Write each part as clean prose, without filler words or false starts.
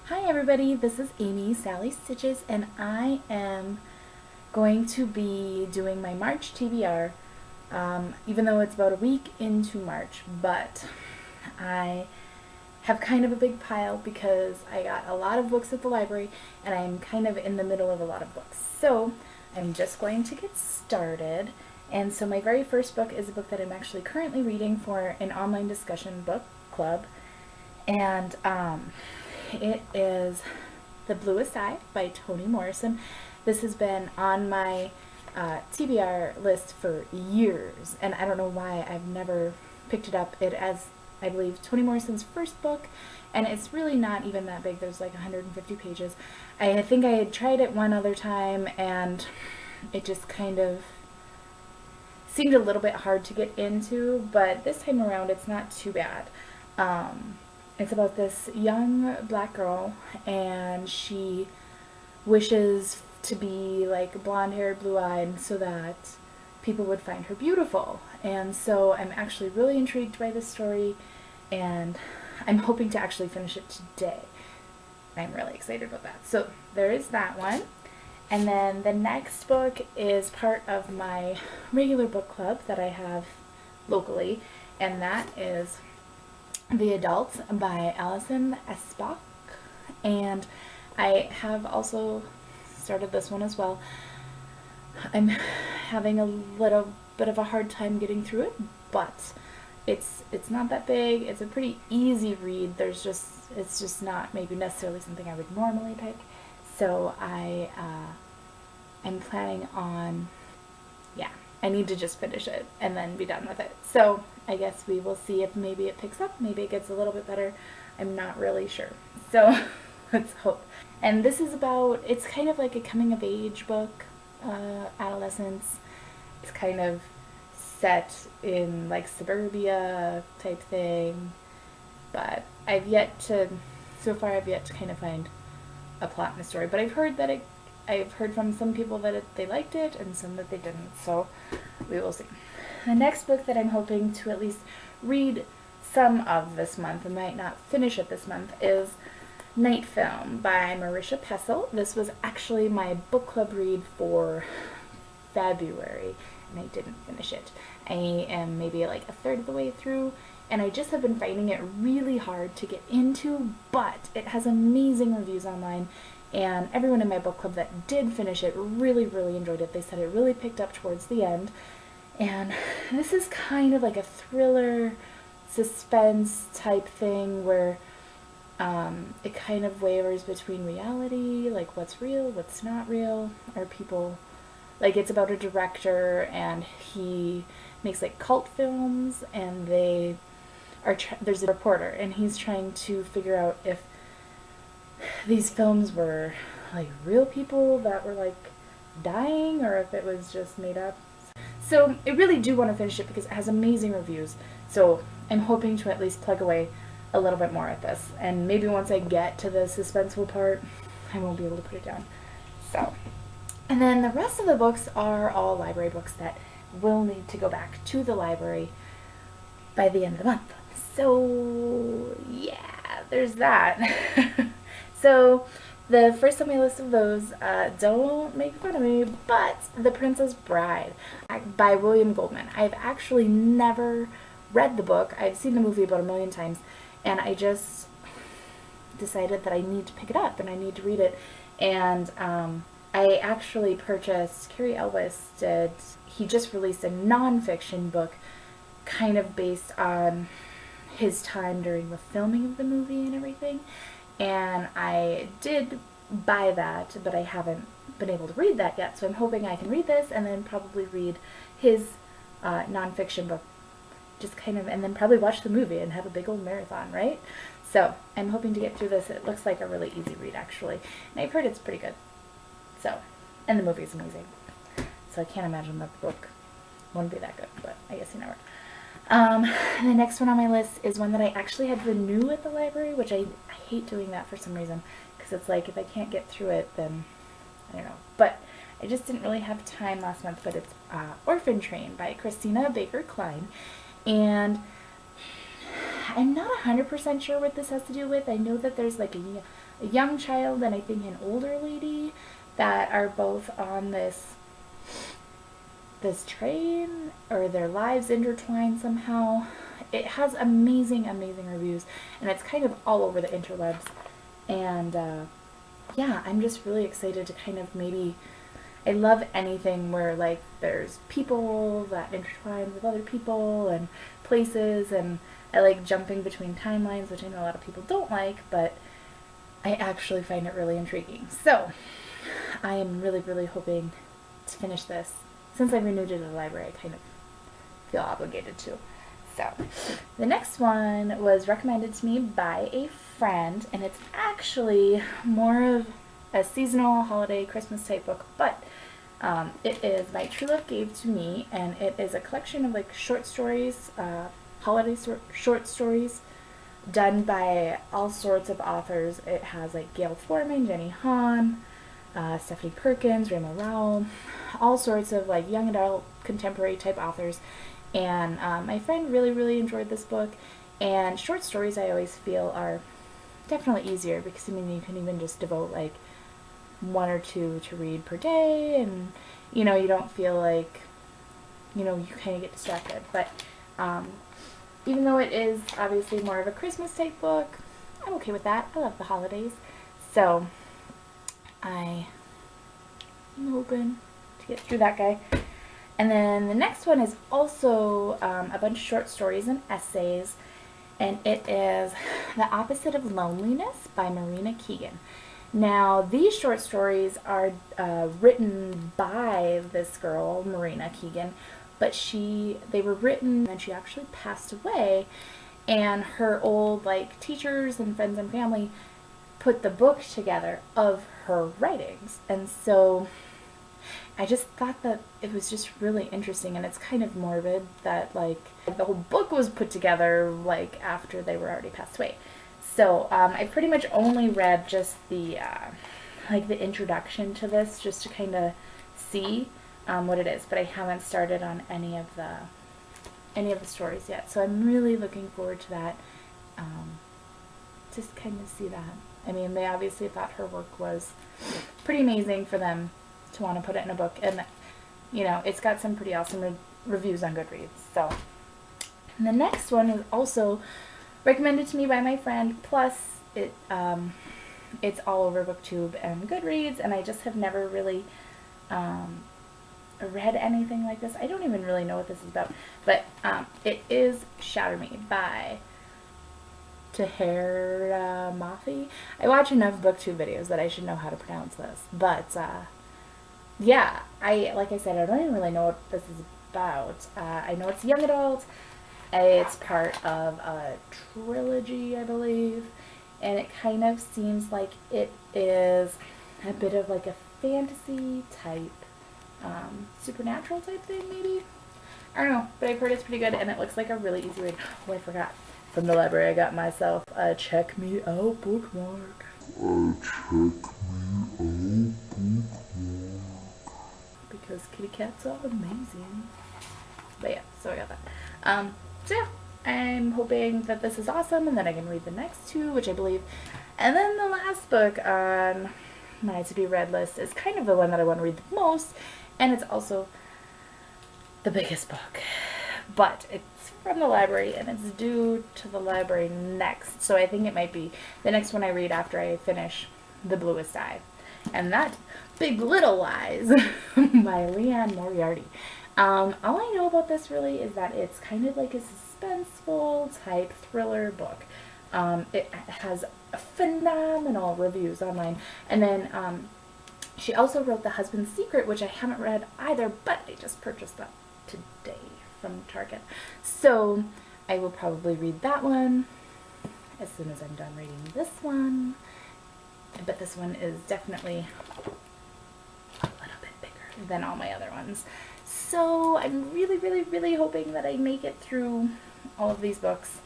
Hi everybody, this is Amy, Sally Stitches, and I am going to be doing my March TBR, even though it's about a week into March, but I have kind of a big pile because I got a lot of books at the library and I'm kind of in the middle of a lot of books. So I'm just going to get started. And so my very first book is a book that I'm actually currently reading for an online discussion book club. And it is The Bluest Eye by Toni Morrison. This has been on my TBR list for years, and I don't know why I've never picked it up. It as, I believe, Toni Morrison's first book, and it's really not even that big. There's like 150 pages. I think I had tried it one other time, and it just kind of seemed a little bit hard to get into, but this time around it's not too bad. It's about this young black girl, and she wishes to be like blonde-haired, blue-eyed, so that people would find her beautiful. And so I'm actually really intrigued by this story, and I'm hoping to actually finish it today. I'm really excited about that. So there is that one. And then the next book is part of my regular book club that I have locally, and that is The Adults by Alison Espach, and I have also started this one as well. I'm having a little bit of a hard time getting through it, but it's not that big. It's a pretty easy read. It's just not maybe necessarily something I would normally pick. So I'm planning on, I need to just finish it and then be done with it. So I guess we will see if maybe it picks up, maybe it gets a little bit better. I'm not really sure. So let's hope. And this is about, it's kind of like a coming of age book, adolescence. It's kind of set in like suburbia type thing, but so far I've yet to kind of find a plot in the story. But I've heard from some people that they liked it and some that they didn't, so we will see. The next book that I'm hoping to at least read some of this month, I might not finish it this month, is Night Film by Marisha Pessl. This was actually my book club read for February, and I didn't finish it. I am maybe like a third of the way through, and I just have been finding it really hard to get into, but it has amazing reviews online. And everyone in my book club that did finish it really, really enjoyed it. They said it really picked up towards the end. And this is kind of like a thriller, suspense type thing where it kind of wavers between reality, like what's real, what's not real. Are people, like it's about a director and he makes like cult films, and there's a reporter and he's trying to figure out if these films were like real people that were like dying or if it was just made up. So I really do want to finish it because it has amazing reviews. So I'm hoping to at least plug away a little bit more at this. And maybe once I get to the suspenseful part, I won't be able to put it down. So, and then the rest of the books are all library books that will need to go back to the library by the end of the month. So yeah, there's that. So the first on my list of those, don't make fun of me, but The Princess Bride by William Goldman. I've actually never read the book. I've seen the movie about 1,000,000 times, and I just decided that I need to pick it up and I need to read it. And I actually purchased, Carrie Elwes did, he just released a nonfiction book kind of based on his time during the filming of the movie and everything. And I did buy that, but I haven't been able to read that yet. So I'm hoping I can read this and then probably read his nonfiction book, just kind of, and then probably watch the movie and have a big old marathon, right? So I'm hoping to get through this. It looks like a really easy read, actually. And I've heard it's pretty good. So, and the movie is amazing. So I can't imagine that the book wouldn't be that good, but I guess you never. The next one on my list is one that I actually had to renew at the library, which I hate doing that for some reason, because it's like if I can't get through it, then I don't know. But I just didn't really have time last month, but it's Orphan Train by Christina Kline. And I'm not 100% sure what this has to do with. I know that there's like a young child and I think an older lady that are both on this train, or their lives intertwine somehow. It has amazing, amazing reviews, and it's kind of all over the interwebs. And yeah, I'm just really excited to kind of maybe, I love anything where like there's people that intertwine with other people and places, and I like jumping between timelines, which I know a lot of people don't like, but I actually find it really intriguing. So I am really, really hoping to finish this. Since I renewed it at the library, I kind of feel obligated to. So the next one was recommended to me by a friend, and it's actually more of a seasonal holiday Christmas type book, but it is My True Love Gave to Me, and it is a collection of like short stories, holiday short stories done by all sorts of authors. It has like Gail Foreman, Jenny Han, Stephanie Perkins, Ramo Rowell, all sorts of like young adult contemporary type authors. And my friend really, really enjoyed this book. And short stories I always feel are definitely easier, because I mean you can even just devote like 1 or 2 to read per day, and you know, you don't feel like, you know, you kind of get distracted. But even though it is obviously more of a Christmas type book, I'm okay with that. I love the holidays. So I'm hoping to get through that guy. And then the next one is also a bunch of short stories and essays, and it is The Opposite of Loneliness by Marina Keegan. Now, these short stories are written by this girl, Marina Keegan, but they were written and she actually passed away, and her old like teachers and friends and family put the book together of her writings. And so I just thought that it was just really interesting, and it's kind of morbid that like the whole book was put together like after they were already passed away. So I pretty much only read just the like the introduction to this, just to kind of see what it is, but I haven't started on any of the stories yet. So I'm really looking forward to that. Just kind of see that. I mean, they obviously thought her work was pretty amazing for them to want to put it in a book, and you know, it's got some pretty awesome reviews on Goodreads. So and the next one is also recommended to me by my friend, plus it's all over BookTube and Goodreads, and I just have never really read anything like this. I don't even really know what this is about, but it is Shatter by Tahereh Mafi. I watch enough BookTube videos that I should know how to pronounce this, but yeah, like I said, I don't even really know what this is about. I know it's young adult. It's part of a trilogy, I believe, and it kind of seems like it is a bit of like a fantasy type, supernatural type thing, maybe? I don't know, but I've heard it's pretty good, and it looks like a really easy read. Oh, I forgot. From the library, I got myself a Check Me Out bookmark. Because kitty cats are amazing. But yeah, so I got that. So yeah, I'm hoping that this is awesome, and then I can read the next 2, which I believe. And then the last book on my to be read list is kind of the one that I want to read the most, and it's also the biggest book. But it's from the library, and it's due to the library next, so I think it might be the next one I read after I finish The Bluest Eye. And that Big Little Lies by Liane Moriarty. All I know about this really is that it's kind of like a suspenseful type thriller book. It has phenomenal reviews online. And then she also wrote The Husband's Secret, which I haven't read either, but I just purchased that today from Target. So I will probably read that one as soon as I'm done reading this one. But this one is definitely a little bit bigger than all my other ones. So I'm really, really, really hoping that I make it through all of these books.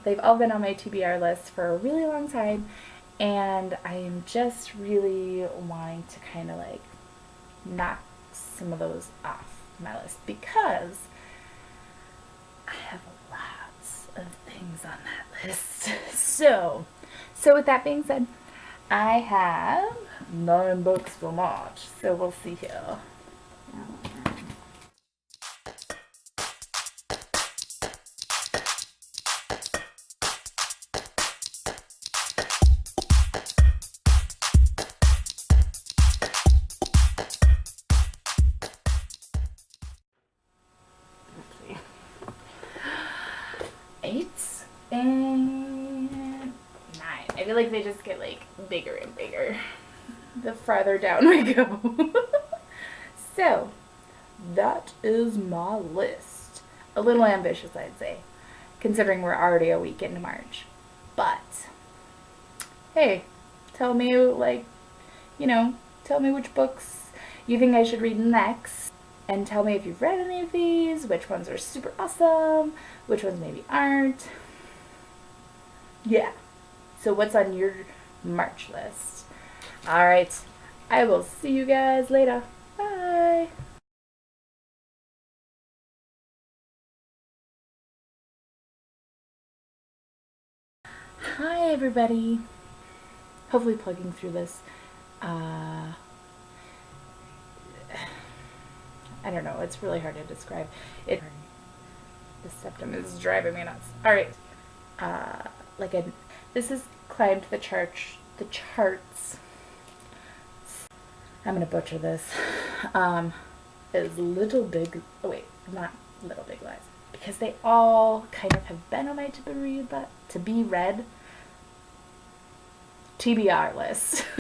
They've all been on my TBR list for a really long time, and I am just really wanting to kind of like knock some of those off my list, because I have lots of things on that list. So with that being said, I have 9 books for March. So we'll see here. And 9. I feel like they just get like bigger and bigger the farther down we go. So that is my list. A little ambitious, I'd say, considering we're already a week into March. But hey, tell me tell me which books you think I should read next. And tell me if you've read any of these, which ones are super awesome, which ones maybe aren't. Yeah. So what's on your March list? Alright. I will see you guys later. Bye. Hi everybody. Hopefully plugging through this. I don't know, it's really hard to describe. The septum is driving me nuts. Alright. This has climbed the charts. I'm gonna butcher this. Is Little Big, not Little Big Lies, because they all kind of have been on my to be read TBR list.